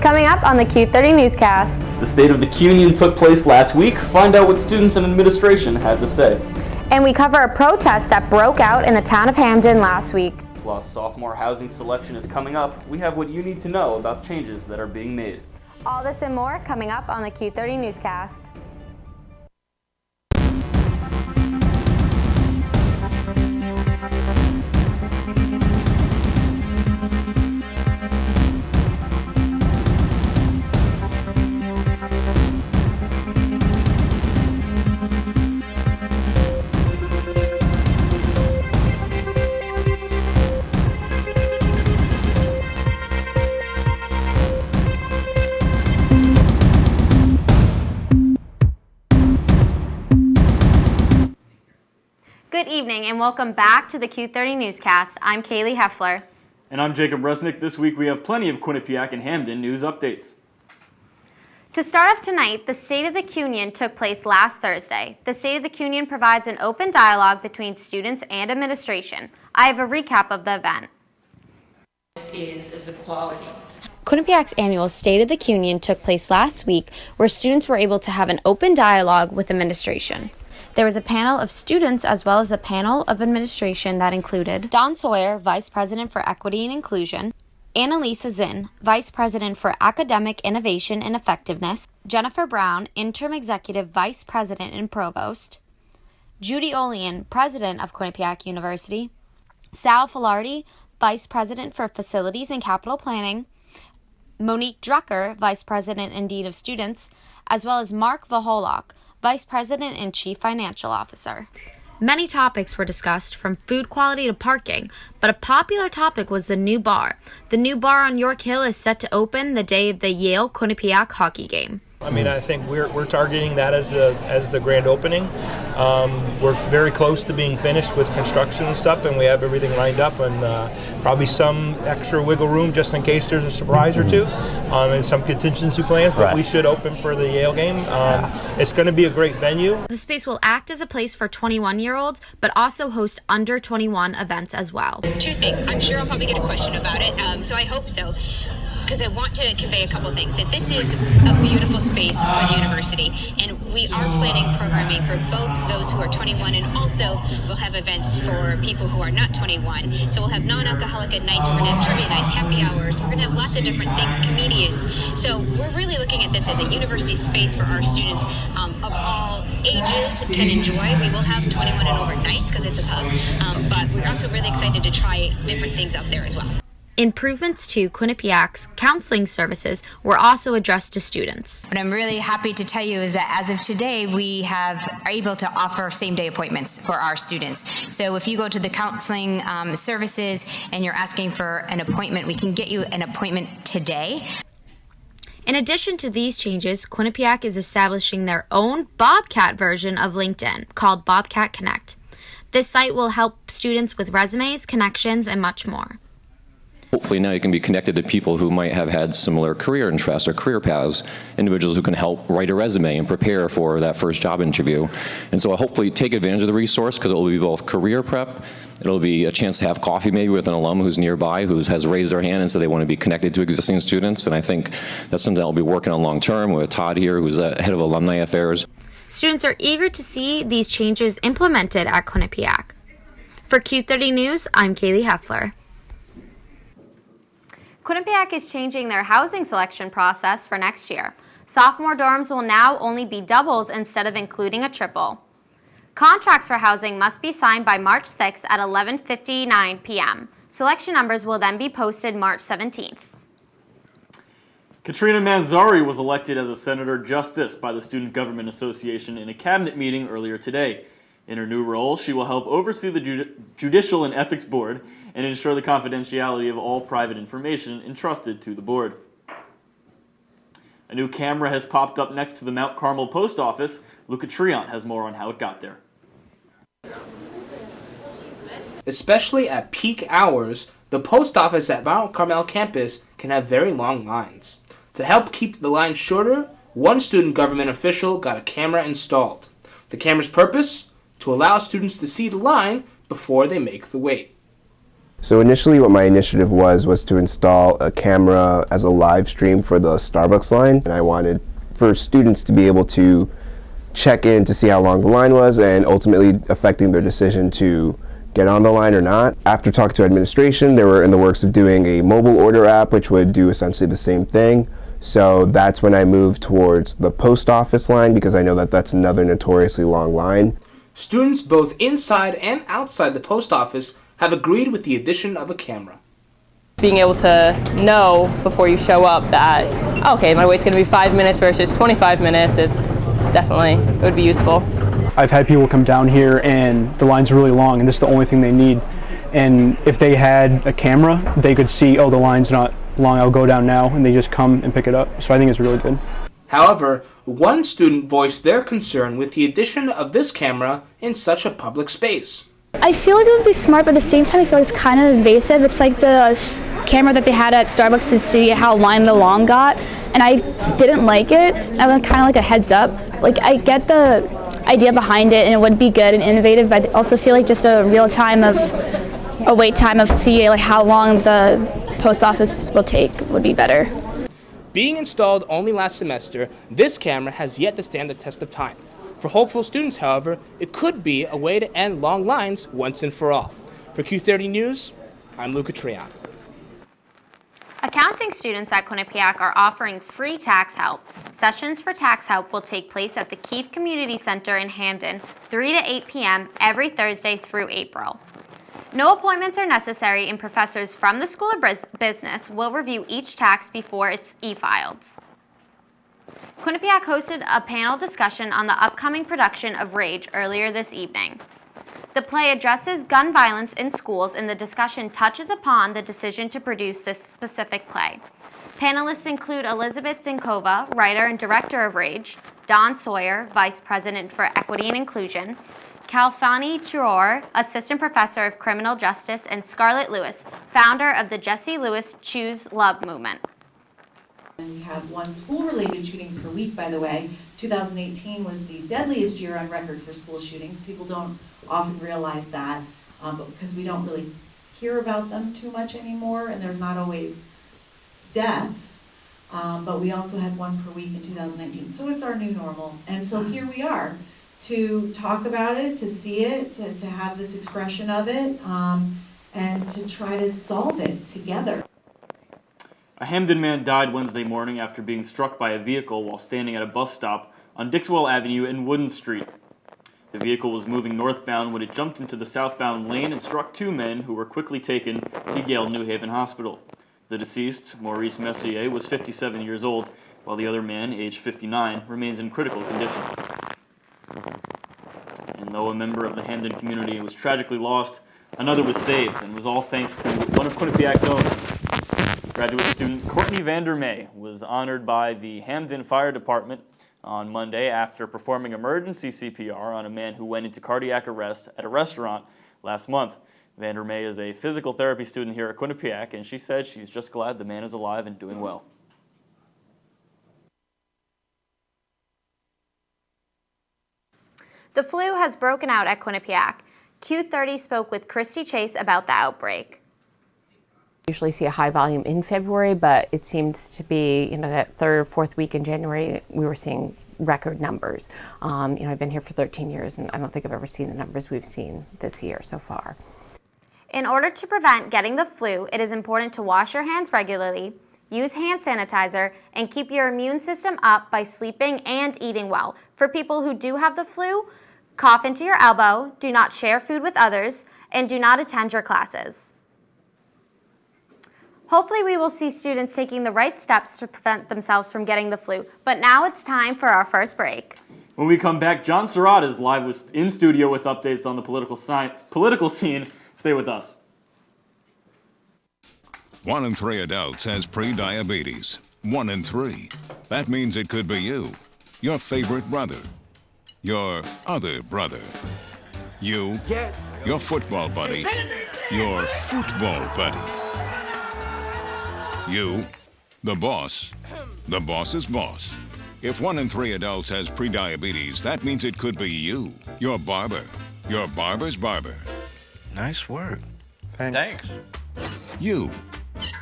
Coming up on the Q30 Newscast. The State of the Union took place last week. Find out what students and administration had to say. And we cover a protest that broke out in the town of Hamden last week. Plus, sophomore housing selection is coming up. We have what you need to know about changes that are being made. All this and more coming up on the Q30 Newscast. Good evening and welcome back to the Q30 Newscast. I'm Kaylee Heffler. And I'm Jacob Resnick. This week we have plenty of Quinnipiac and Hamden news updates. To start off tonight, the State of the Union took place last Thursday. The State of the Union provides an open dialogue between students and administration. I have a recap of the event. This is equality. Quinnipiac's annual State of the Union took place last week, where students were able to have an open dialogue with administration. There was a panel of students as well as a panel of administration that included Don Sawyer, Vice President for Equity and Inclusion, Annalisa Zinn, Vice President for Academic Innovation and Effectiveness, Jennifer Brown, Interim Executive Vice President and Provost, Judy Olian, President of Quinnipiac University, Sal Filardi, Vice President for Facilities and Capital Planning, Monique Drucker, Vice President and Dean of Students, as well as Mark Vaholok, Vice President and Chief Financial Officer. Many topics were discussed, from food quality to parking, but a popular topic was the new bar. The new bar on York Hill is set to open the day of the Yale-Quinnipiac hockey game. I mean, I think we're targeting that as the grand opening. We're very close to being finished with construction and stuff, and we have everything lined up, and probably some extra wiggle room just in case there's a surprise or two, and some contingency plans, but we should open for the Yale game. It's going to be a great venue. The space will act as a place for 21-year-olds, but also host under 21 events as well. Two things. I'm sure I'll probably get a question about it, so I hope so. Because I want to convey a couple things. That this is a beautiful space for the university, and we are planning programming for both those who are 21, and also we'll have events for people who are not 21. So we'll have non-alcoholic at nights, we're going to have trivia nights, happy hours, we're going to have lots of different things, comedians. So we're really looking at this as a university space for our students of all ages can enjoy. We will have 21 and over nights because it's a pub, but we're also really excited to try different things out there as well. Improvements to Quinnipiac's counseling services were also addressed to students. What I'm really happy to tell you is that as of today, we are able to offer same-day appointments for our students. So if you go to the counseling services and you're asking for an appointment, we can get you an appointment today. In addition to these changes, Quinnipiac is establishing their own Bobcat version of LinkedIn called Bobcat Connect. This site will help students with resumes, connections, and much more. Hopefully now you can be connected to people who might have had similar career interests or career paths, individuals who can help write a resume and prepare for that first job interview. And so hopefully take advantage of the resource, because it will be both career prep, it'll be a chance to have coffee maybe with an alum who's nearby, who has raised their hand and said they want to be connected to existing students. And I think that's something I'll be working on long term with Todd here, who's the head of alumni affairs. Students are eager to see these changes implemented at Quinnipiac. For Q30 News, I'm Kaylee Heffler. Quinnipiac is changing their housing selection process for next year. Sophomore dorms will now only be doubles instead of including a triple. Contracts for housing must be signed by March 6th at 11:59 p.m. Selection numbers will then be posted March 17th. Katrina Manzari was elected as a Senator Justice by the Student Government Association in a cabinet meeting earlier today. In her new role, she will help oversee the Judicial and Ethics Board and ensure the confidentiality of all private information entrusted to the board. A new camera has popped up next to the Mount Carmel post office. Luca Triant has more on how it got there. Especially at peak hours, the post office at Mount Carmel campus can have very long lines. To help keep the lines shorter, one student government official got a camera installed. The camera's purpose? To allow students to see the line before they make the wait. So initially what my initiative was to install a camera as a live stream for the Starbucks line, and I wanted for students to be able to check in to see how long the line was and ultimately affecting their decision to get on the line or not. After talking to administration, they were in the works of doing a mobile order app which would do essentially the same thing. So that's when I moved towards the post office line because I know that that's another notoriously long line. Students both inside and outside the post office have agreed with the addition of a camera. Being able to know before you show up that, okay, my wait's going to be 5 minutes versus 25 minutes, it would be useful. I've had people come down here and the line's really long and this is the only thing they need. And if they had a camera, they could see, oh, the line's not long, I'll go down now, and they just come and pick it up. So I think it's really good. However, one student voiced their concern with the addition of this camera in such a public space. I feel like it would be smart, but at the same time I feel like it's kind of invasive. It's like the camera that they had at Starbucks to see how long got, and I didn't like it. I was kind of like a heads up. Like, I get the idea behind it and it would be good and innovative, but I also feel like just a wait time of see like how long the post office will take would be better. Being installed only last semester, this camera has yet to stand the test of time. For hopeful students, however, it could be a way to end long lines once and for all. For Q30 News, I'm Luca Triana. Accounting students at Quinnipiac are offering free tax help. Sessions for tax help will take place at the Keefe Community Center in Hamden, 3 to 8 p.m. every Thursday through April. No appointments are necessary, and professors from the School of Business will review each tax before it's e-filed. Quinnipiac hosted a panel discussion on the upcoming production of Rage earlier this evening. The play addresses gun violence in schools, and the discussion touches upon the decision to produce this specific play. Panelists include Elizabeth Dinkova, writer and director of Rage, Don Sawyer, vice president for Equity and Inclusion, Kalfani Chiror, assistant professor of criminal justice, and Scarlett Lewis, founder of the Jesse Lewis Choose Love movement. We have one school-related shooting per week, by the way. 2018 was the deadliest year on record for school shootings. People don't often realize that, but because we don't really hear about them too much anymore, and there's not always deaths, but we also had one per week in 2019. So it's our new normal. And so here we are to talk about it, to see it, to have this expression of it, and to try to solve it together. A Hamden man died Wednesday morning after being struck by a vehicle while standing at a bus stop on Dixwell Avenue and Wooden Street. The vehicle was moving northbound when it jumped into the southbound lane and struck two men who were quickly taken to Yale New Haven Hospital. The deceased, Maurice Messier, was 57 years old, while the other man, aged 59, remains in critical condition. And though a member of the Hamden community was tragically lost, another was saved, and was all thanks to one of Quinnipiac's own. Graduate student Courtney Vandermeer was honored by the Hamden Fire Department on Monday after performing emergency CPR on a man who went into cardiac arrest at a restaurant last month. Vandermeer is a physical therapy student here at Quinnipiac, and she said she's just glad the man is alive and doing well. The flu has broken out at Quinnipiac. Q30 spoke with Christy Chase about the outbreak. Usually see a high volume in February, but it seemed to be, that third or fourth week in January, we were seeing record numbers. I've been here for 13 years, and I don't think I've ever seen the numbers we've seen this year so far. In order to prevent getting the flu, it is important to wash your hands regularly, use hand sanitizer, and keep your immune system up by sleeping and eating well. For people who do have the flu, cough into your elbow, do not share food with others, and do not attend your classes. Hopefully we will see students taking the right steps to prevent themselves from getting the flu. But now it's time for our first break. When we come back, John Surratt is live in studio with updates on the political scene. Stay with us. 1 in 3 adults has pre-diabetes. 1 in 3. That means it could be you, your favorite brother, your other brother, you, your football buddy, your football buddy. You, the boss's boss. If 1 in 3 adults has prediabetes, that means it could be you, your barber, your barber's barber. Nice work. Thanks. You,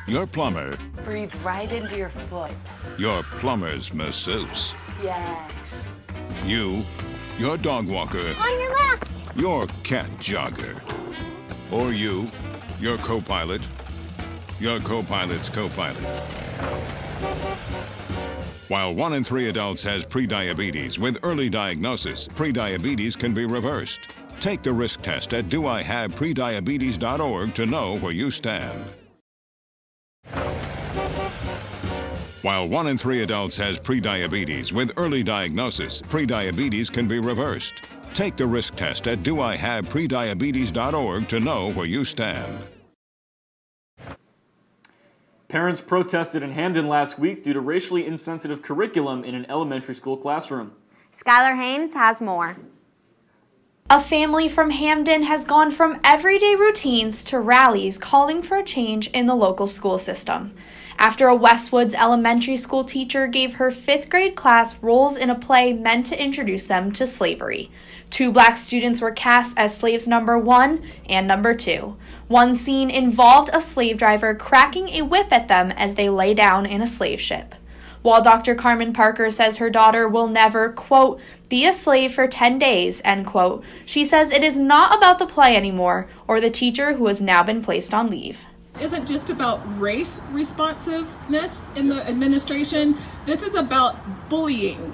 your plumber, Breathe right into your foot. your plumber's masseuse. Yes. You, your dog walker, On your left. your cat jogger. Or you, your co-pilot, your co-pilot's co-pilot. While 1 in 3 adults has prediabetes, with early diagnosis, prediabetes can be reversed. Take the risk test at doihaveprediabetes.org to know where you stand. While 1 in 3 adults has prediabetes, with early diagnosis, prediabetes can be reversed. Take the risk test at doihaveprediabetes.org to know where you stand. Parents protested in Hamden last week due to racially insensitive curriculum in an elementary school classroom. Skylar Haynes has more. A family from Hamden has gone from everyday routines to rallies calling for a change in the local school system, after a Westwoods elementary school teacher gave her 5th grade class roles in a play meant to introduce them to slavery. 2 black students were cast as slaves number 1 and number 2. One scene involved a slave driver cracking a whip at them as they lay down in a slave ship. While Dr. Carmen Parker says her daughter will never, quote, be a slave for 10 days, end quote, she says it is not about the play anymore or the teacher who has now been placed on leave. Isn't just about race responsiveness in the administration. This is about bullying.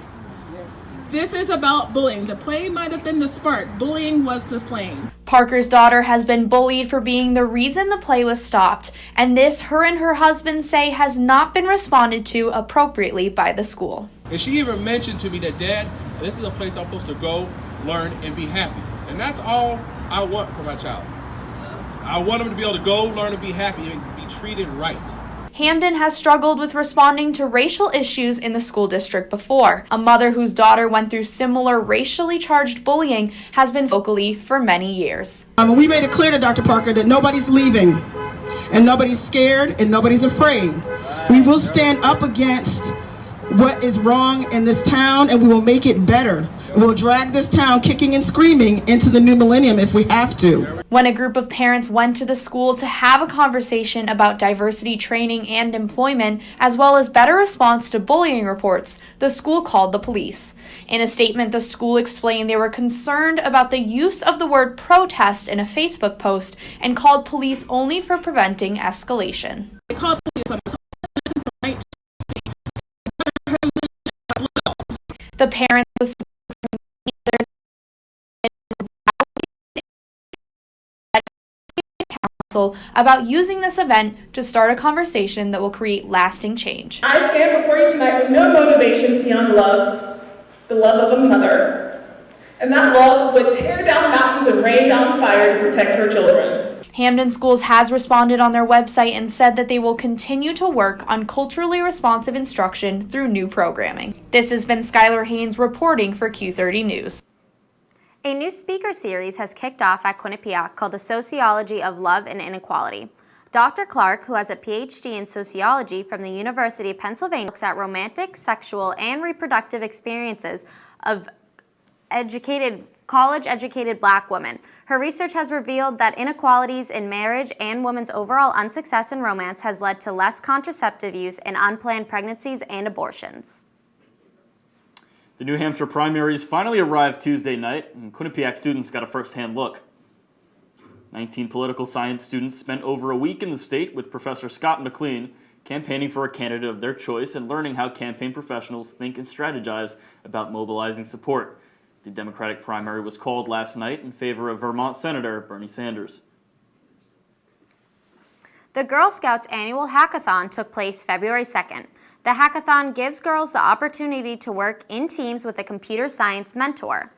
This is about bullying. The play might have been the spark. Bullying was the flame. Parker's daughter has been bullied for being the reason the play was stopped, and this, her and her husband say, has not been responded to appropriately by the school. And she even mentioned to me that, Dad, this is a place I'm supposed to go, learn, and be happy. And that's all I want for my child. I want him to be able to go, learn, and be happy and be treated right. Hamden has struggled with responding to racial issues in the school district before. A mother whose daughter went through similar racially charged bullying has been vocally for many years. We made it clear to Dr. Parker that nobody's leaving, and nobody's scared, and nobody's afraid. We will stand up against what is wrong in this town, and we will make it better. We'll drag this town kicking and screaming into the new millennium if we have to. When a group of parents went to the school to have a conversation about diversity training and employment, as well as better response to bullying reports, the school called the police. In a statement, the school explained they were concerned about the use of the word protest in a Facebook post and called police only for preventing escalation. They called police. The parents with about using this event to start a conversation that will create lasting change. I stand before you tonight with no motivations beyond love, the love of a mother, and that love would tear down mountains and rain down fire to protect her children. Hamden Schools has responded on their website and said that they will continue to work on culturally responsive instruction through new programming. This has been Skylar Haynes reporting for Q30 News. A new speaker series has kicked off at Quinnipiac called The Sociology of Love and Inequality. Dr. Clark, who has a PhD in sociology from the University of Pennsylvania, looks at romantic, sexual, and reproductive experiences of college-educated Black women. Her research has revealed that inequalities in marriage and women's overall unsuccess in romance has led to less contraceptive use and unplanned pregnancies and abortions. The New Hampshire primaries finally arrived Tuesday night, and Quinnipiac students got a first-hand look. 19 political science students spent over a week in the state with Professor Scott McLean, campaigning for a candidate of their choice and learning how campaign professionals think and strategize about mobilizing support. The Democratic primary was called last night in favor of Vermont Senator Bernie Sanders. The Girl Scouts annual hackathon took place February 2nd. The hackathon gives girls the opportunity to work in teams with a computer science mentor.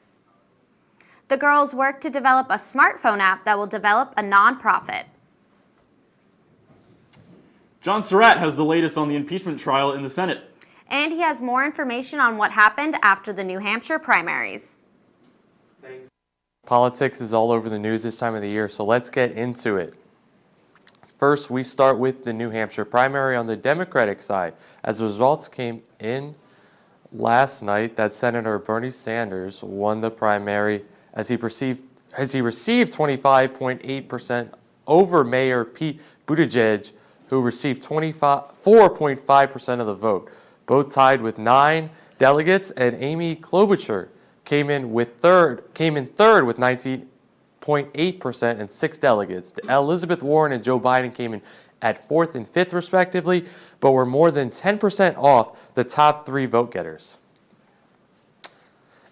The girls work to develop a smartphone app that will develop a nonprofit. John Surratt has the latest on the impeachment trial in the Senate. And he has more information on what happened after the New Hampshire primaries. Politics is all over the news this time of the year, so let's get into it. First, we start with the New Hampshire primary on the Democratic side. As the results came in last night, that Senator Bernie Sanders won the primary as he received 25.8% over Mayor Pete Buttigieg, who received 4.5% of the vote. Both tied with 9 delegates, and Amy Klobuchar came in third with 19.8% and 6 delegates. Elizabeth Warren and Joe Biden came in at 4th and 5th respectively, but were more than 10% off the top 3 vote getters.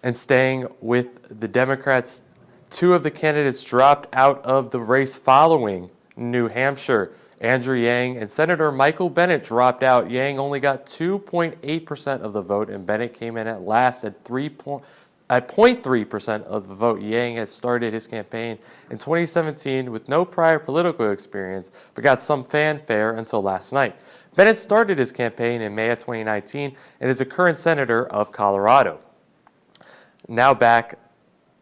And staying with the Democrats, 2 of the candidates dropped out of the race following New Hampshire. Andrew Yang and Senator Michael Bennet dropped out. Yang only got 2.8% of the vote, and Bennet came in at last at 0.3% of the vote. Yang had started his campaign in 2017 with no prior political experience, but got some fanfare until last night. Bennet started his campaign in May of 2019 and is a current senator of Colorado. Now back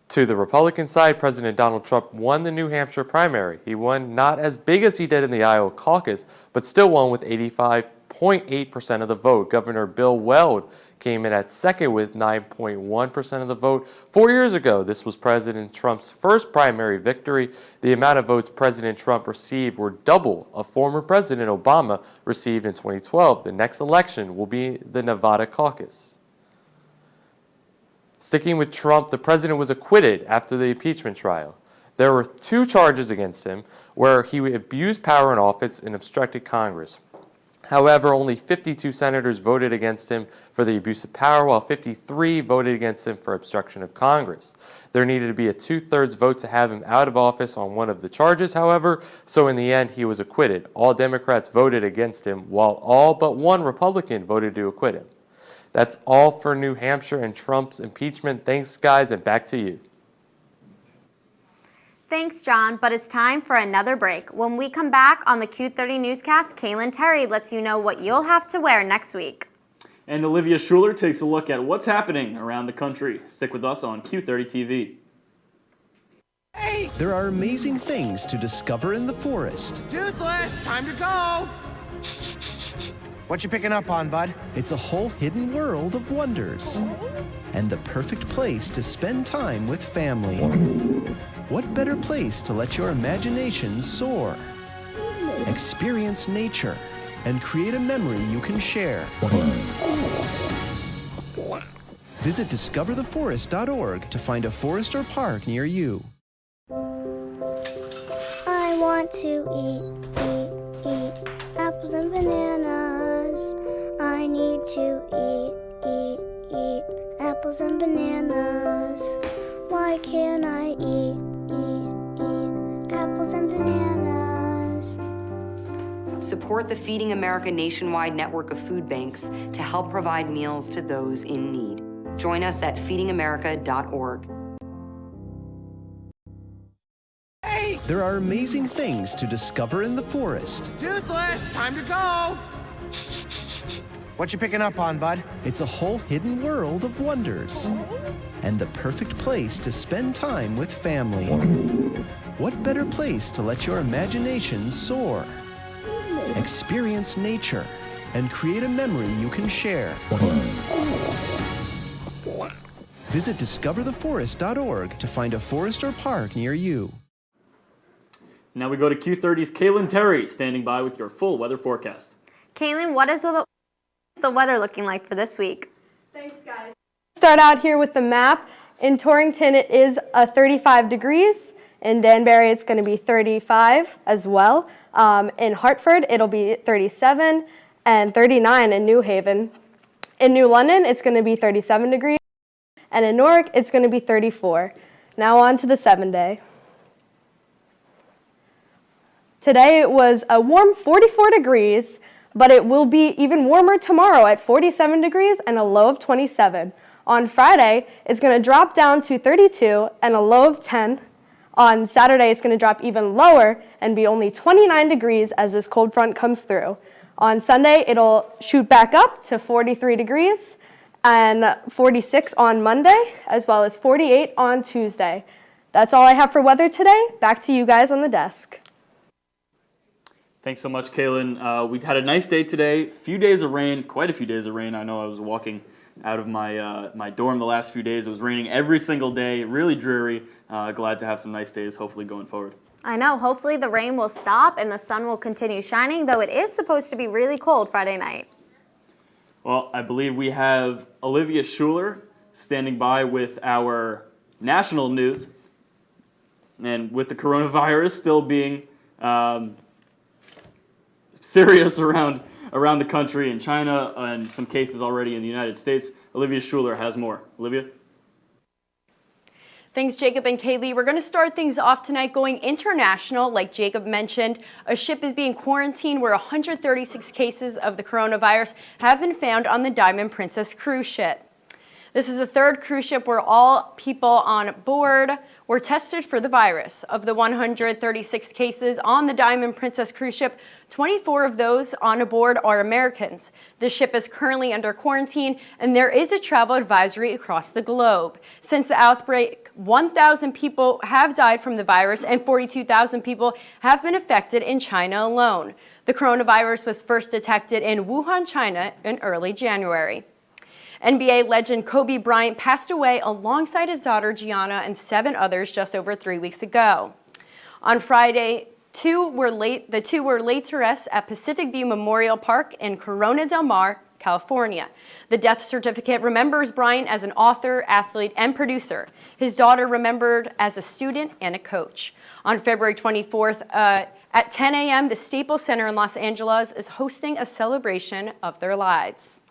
to the Republican side, President Donald Trump won the New Hampshire primary. He won not as big as he did in the Iowa caucus, but still won with 85.8% of the vote. Governor Bill Weld came in at second with 9.1% of the vote. 4 years ago, this was President Trump's first primary victory. The amount of votes President Trump received were double of former President Obama received in 2012. The next election will be the Nevada caucus. Sticking with Trump, the president was acquitted after the impeachment trial. There were 2 charges against him where he abused power in office and obstructed Congress. However, only 52 senators voted against him for the abuse of power, while 53 voted against him for obstruction of Congress. There needed to be a 2/3 vote to have him out of office on one of the charges, however, so in the end he was acquitted. All Democrats voted against him, while all but 1 Republican voted to acquit him. That's all for New Hampshire and Trump's impeachment. Thanks, guys, and back to you. Thanks, John, but it's time for another break. When we come back on the Q30 Newscast, Kaylin Terry lets you know what you'll have to wear next week. And Olivia Schuler takes a look at what's happening around the country. Stick with us on Q30 TV. There are amazing things to discover in the forest. Toothless, time to go! What you picking up on, bud? It's a whole hidden world of wonders. And the perfect place to spend time with family. What better place to let your imagination soar? Experience nature and create a memory you can share. Visit discovertheforest.org to find a forest or park near you. I want to eat apples and bananas. I need to eat apples and bananas. Why can't I eat apples and bananas? Support the Feeding America nationwide network of food banks to help provide meals to those in need. Join us at feedingamerica.org. There are amazing things to discover in the forest. Toothless, time to go! What you picking up on, bud? It's a whole hidden world of wonders. And the perfect place to spend time with family. What better place to let your imagination soar? Experience nature and create a memory you can share. Visit discovertheforest.org to find a forest or park near you. Now we go to Q30's Kaylin Terry, standing by with your full weather forecast. Kaylin, what is the weather looking like for this week? Thanks, guys. Start out here with the map. In Torrington, it is 35 degrees. In Danbury, it's going to be 35 as well. In Hartford, it'll be 37 and 39 in New Haven. In New London, it's going to be 37 degrees. And in Newark, it's going to be 34. Now on to the 7-day. Today it was a warm 44 degrees, but it will be even warmer tomorrow at 47 degrees and a low of 27. On Friday, it's going to drop down to 32 and a low of 10. On Saturday, it's going to drop even lower and be only 29 degrees as this cold front comes through. On Sunday, it'll shoot back up to 43 degrees and 46 on Monday, as well as 48 on Tuesday. That's all I have for weather today. Back to you guys on the desk. Thanks so much, Kaylin. We had a nice day today. Few days of rain, quite a few days of rain. I know I was walking out of my dorm the last few days. It was raining every single day, really dreary. Glad to have some nice days, hopefully going forward. I know. Hopefully the rain will stop and the sun will continue shining, though it is supposed to be really cold Friday night. Well, I believe we have Olivia Schuler standing by with our national news. And with the coronavirus still being serious around the country in China and some cases already in the United States, Olivia Schuler has more. Olivia? Thanks, Jacob and Kaylee. We're going to start things off tonight going international. Like Jacob mentioned, a ship is being quarantined where 136 cases of the coronavirus have been found on the Diamond Princess cruise ship. This is the third cruise ship where all people on board were tested for the virus. Of the 136 cases on the Diamond Princess cruise ship, 24 of those on board are Americans. The ship is currently under quarantine, and there is a travel advisory across the globe. Since the outbreak, 1,000 people have died from the virus, and 42,000 people have been affected in China alone. The coronavirus was first detected in Wuhan, China in early January. NBA legend Kobe Bryant passed away alongside his daughter Gianna and 7 others just over 3 weeks ago. On Friday, the two were laid to rest at Pacific View Memorial Park in Corona del Mar, California. The death certificate remembers Bryant as an author, athlete, and producer. His daughter remembered as a student and a coach. On February 24th, at 10 a.m., the Staples Center in Los Angeles is hosting a celebration of their lives.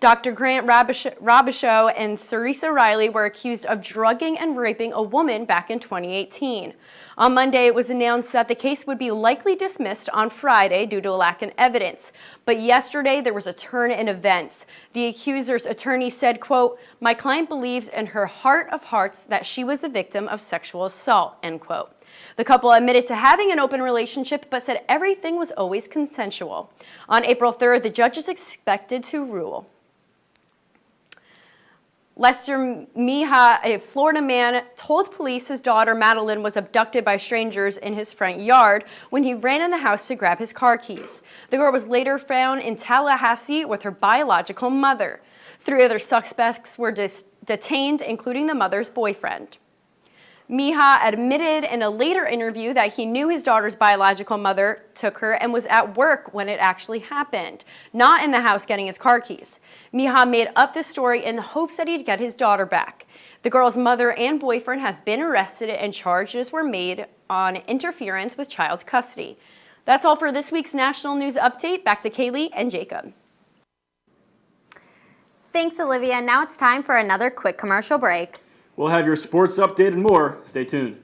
Dr. Grant Robichaux and Sarisa Riley were accused of drugging and raping a woman back in 2018. On Monday, it was announced that the case would be likely dismissed on Friday due to a lack of evidence. But yesterday, there was a turn in events. The accuser's attorney said, quote, "My client believes in her heart of hearts that she was the victim of sexual assault," end quote. The couple admitted to having an open relationship, but said everything was always consensual. On April 3rd, the judge is expected to rule. Lester Mija, a Florida man, told police his daughter Madeline was abducted by strangers in his front yard when he ran in the house to grab his car keys. The girl was later found in Tallahassee with her biological mother. 3 other suspects were detained, including the mother's boyfriend. Mija admitted in a later interview that he knew his daughter's biological mother took her and was at work when it actually happened, not in the house getting his car keys. Mija made up this story in the hopes that he'd get his daughter back. The girl's mother and boyfriend have been arrested and charges were made on interference with child custody. That's all for this week's National News Update. Back to Kaylee and Jacob. Thanks, Olivia. Now it's time for another quick commercial break. We'll have your sports update and more. Stay tuned.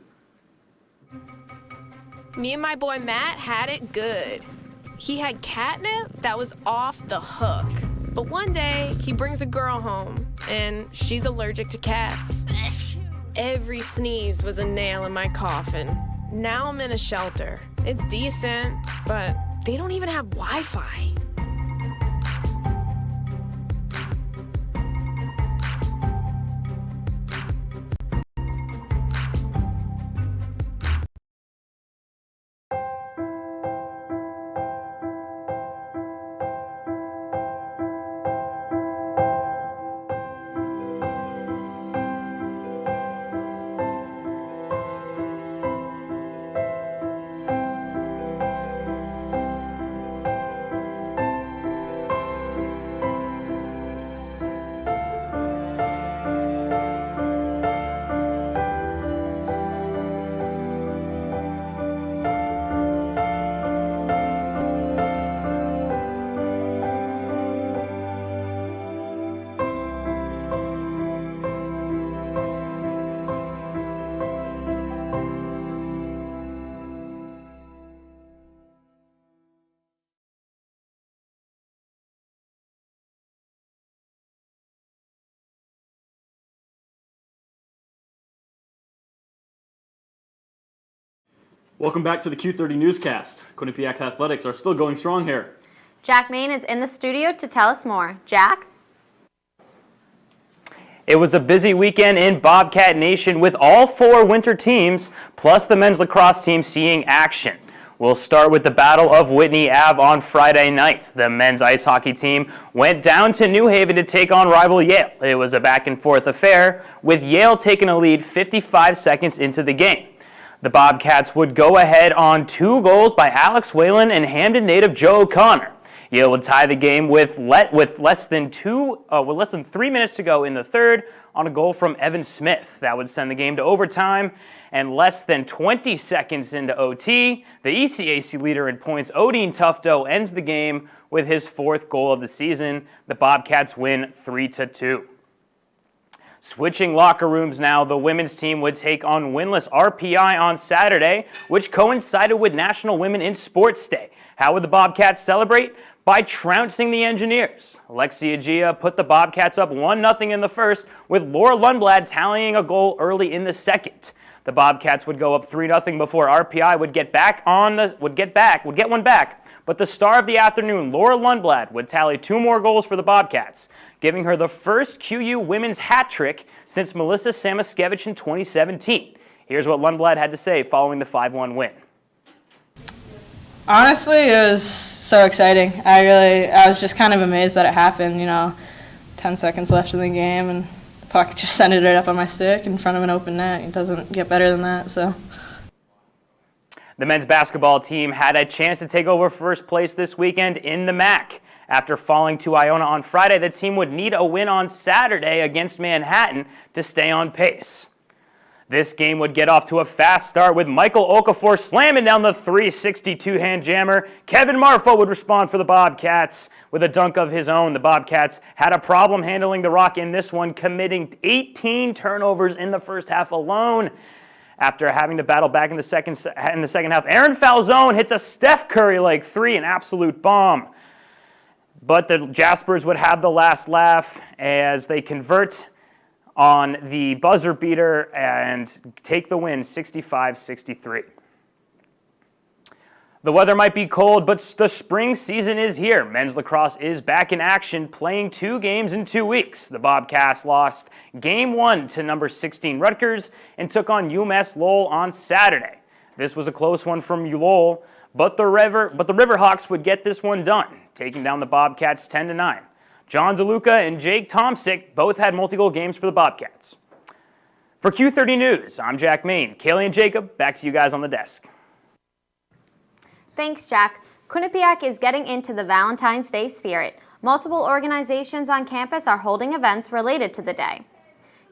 Me and my boy Matt had it good. He had catnip that was off the hook. But one day, he brings a girl home, and she's allergic to cats. Every sneeze was a nail in my coffin. Now I'm in a shelter. It's decent, but they don't even have Wi-Fi. Welcome back to the Q30 Newscast. Quinnipiac Athletics are still going strong here. Jack Main is in the studio to tell us more. Jack? It was a busy weekend in Bobcat Nation with all 4 winter teams, plus the men's lacrosse team seeing action. We'll start with the Battle of Whitney Ave on Friday night. The men's ice hockey team went down to New Haven to take on rival Yale. It was a back-and-forth affair, with Yale taking a lead 55 seconds into the game. The Bobcats would go ahead on 2 goals by Alex Whalen and Hamden native Joe O'Connor. Yale would tie the game with less than 3 minutes to go in the third on a goal from Evan Smith. That would send the game to overtime, and less than 20 seconds into OT, the ECAC leader in points, Odin Tufto, ends the game with his 4th goal of the season. The Bobcats win 3-2. Switching locker rooms now, the women's team would take on winless RPI on Saturday, which coincided with National Women in Sports Day. How would the Bobcats celebrate? By trouncing the Engineers. Alexia Gia put the Bobcats up 1-0 in the first, with Laura Lundblad tallying a goal early in the second. The Bobcats would go up 3-0 before RPI would get one back. But the star of the afternoon, Laura Lundblad, would tally 2 more goals for the Bobcats, giving her the first QU women's hat trick since Melissa Samaskevich in 2017. Here's what Lundblad had to say following the 5-1 win. Honestly, it was so exciting. I was just kind of amazed that it happened, 10 seconds left in the game, and the puck just sent it right up on my stick in front of an open net. It doesn't get better than that, so. The men's basketball team had a chance to take over first place this weekend in the MAC. After falling to Iona on Friday, the team would need a win on Saturday against Manhattan to stay on pace. This game would get off to a fast start with Michael Okafor slamming down the 362-hand jammer. Kevin Marfo would respond for the Bobcats with a dunk of his own. The Bobcats had a problem handling the rock in this one, committing 18 turnovers in the first half alone. After having to battle back in the second half, Aaron Falzone hits a Steph Curry-like 3, an absolute bomb. But the Jaspers would have the last laugh as they convert on the buzzer beater and take the win 65-63. The weather might be cold, but the spring season is here. Men's lacrosse is back in action, playing 2 games in 2 weeks. The Bobcats lost Game 1 to number 16 Rutgers and took on UMass Lowell on Saturday. This was a close one from Lowell, but the Riverhawks would get this one done, taking down the Bobcats 10-9. John DeLuca and Jake Tomsick both had multi-goal games for the Bobcats. For Q30 News, I'm Jack Main. Kaylee and Jacob, back to you guys on the desk. Thanks, Jack. Quinnipiac is getting into the Valentine's Day spirit. Multiple organizations on campus are holding events related to the day.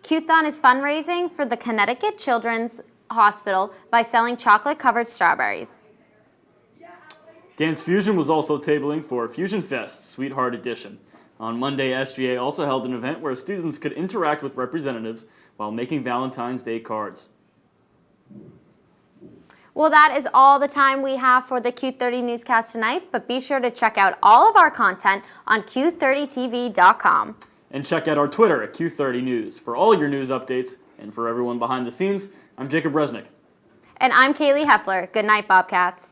Q-Thon is fundraising for the Connecticut Children's Hospital by selling chocolate-covered strawberries. Dance Fusion was also tabling for Fusion Fest Sweetheart Edition. On Monday, SGA also held an event where students could interact with representatives while making Valentine's Day cards. Well, that is all the time we have for the Q30 Newscast tonight, but be sure to check out all of our content on Q30TV.com. And check out our Twitter at Q30 News for all your news updates. And for everyone behind the scenes, I'm Jacob Resnick. And I'm Kaylee Heffler. Good night, Bobcats.